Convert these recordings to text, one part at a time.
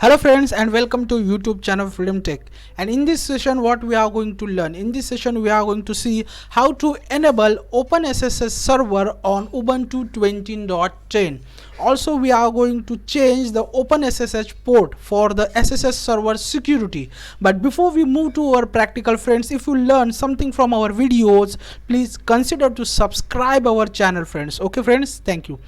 Hello friends and welcome to YouTube channel Freedom Tech. And in this session what we are going to learn, in this session we are going to see how to enable OpenSSH server on Ubuntu 20.10. Also we are going to change the OpenSSH port for the SSH server security. But before we move to our practical, friends, if you learn something from our videos, please consider to subscribe our channel, friends. Okay friends, thank you.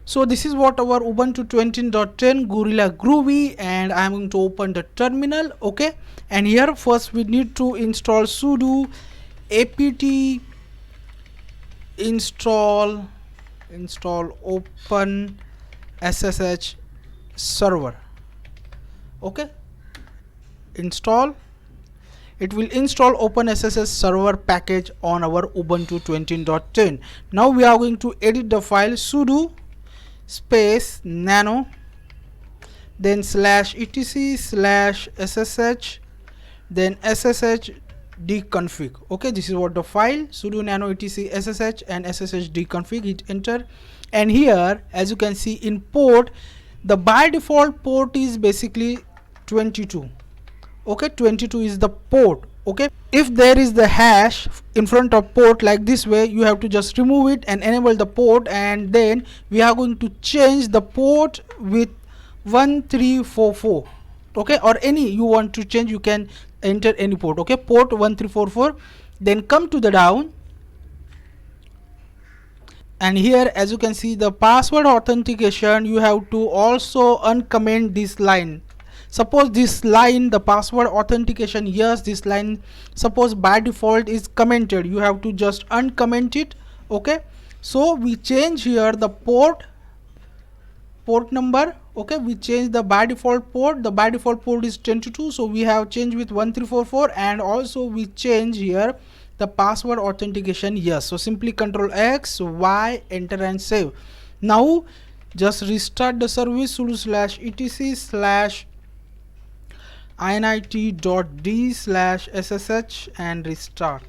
So this is what our Ubuntu 20.10 Gorilla Groovy, and I am going to open the terminal. Okay, and here first we need to install sudo apt install open SSH server. Okay, install. It will install OpenSSH server package on our Ubuntu 20.10. Now we are going to edit the file sudo space nano then /etc/ssh then ssh dconfig. Okay, this is what the file sudo nano etc ssh and ssh dconfig. Hit enter, and here as you can see in port, the by default port is basically 22. Okay, 22 is the port. Okay, if there is the hash in front of port like this way, you have to just remove it and enable the port, and then we are going to change the port with 1344. okay, or any you want to change, you can enter any port. Okay, port 1344. Then come to the down, and here as you can see the password authentication, you have to also uncomment this line. Suppose this line, the password authentication, yes, this line suppose by default is commented, you have to just uncomment it. Okay, so we change here the port number. Okay, we change the by default port. The by default port is 22, so we have changed with 1344, and also we change here the password authentication, yes. So simply Control X, Y, enter and save. Now just restart the service sudo /etc/init.d/ssh and restart.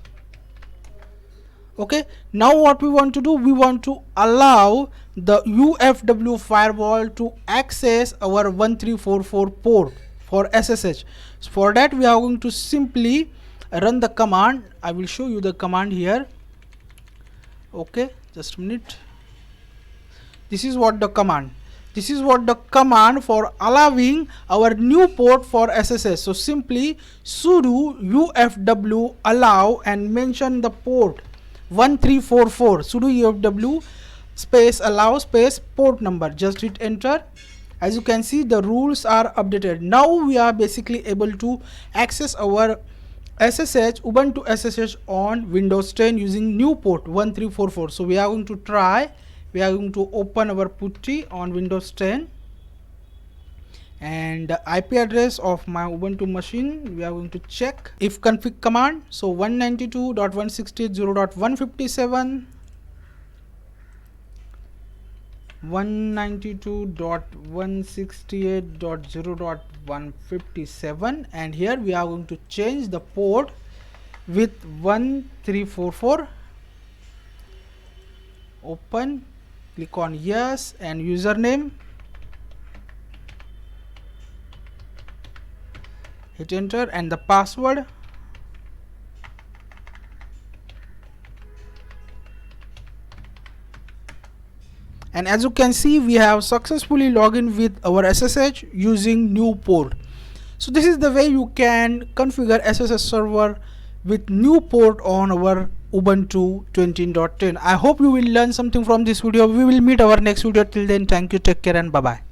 Okay, now what we want to do, we want to allow the UFW firewall to access our 1344 port for SSH. For that we are going to simply run the command. I will show you the command here. Okay, just a minute. This is what the command. This is what the command for allowing our new port for SSH. So simply sudo UFW allow and mention the port 1344. Sudo UFW space allow space port number. Just hit enter. As you can see, the rules are updated. Now we are basically able to access our SSH Ubuntu SSH on Windows 10 using new port 1344. So we are going to try. We are going to open our putty on Windows 10, and the IP address of my Ubuntu machine we are going to check. If config command, so 192.168.0.157 192.168.0.157, and here we are going to change the port with 1344. Open, click on yes, and username, hit enter, and the password. And as you can see, we have successfully logged in with our SSH using new port. So this is the way you can configure SSH server with new port on our Ubuntu 20.10. I hope you will learn something from this video. We will meet our next video. Till then, thank you, take care, and bye bye.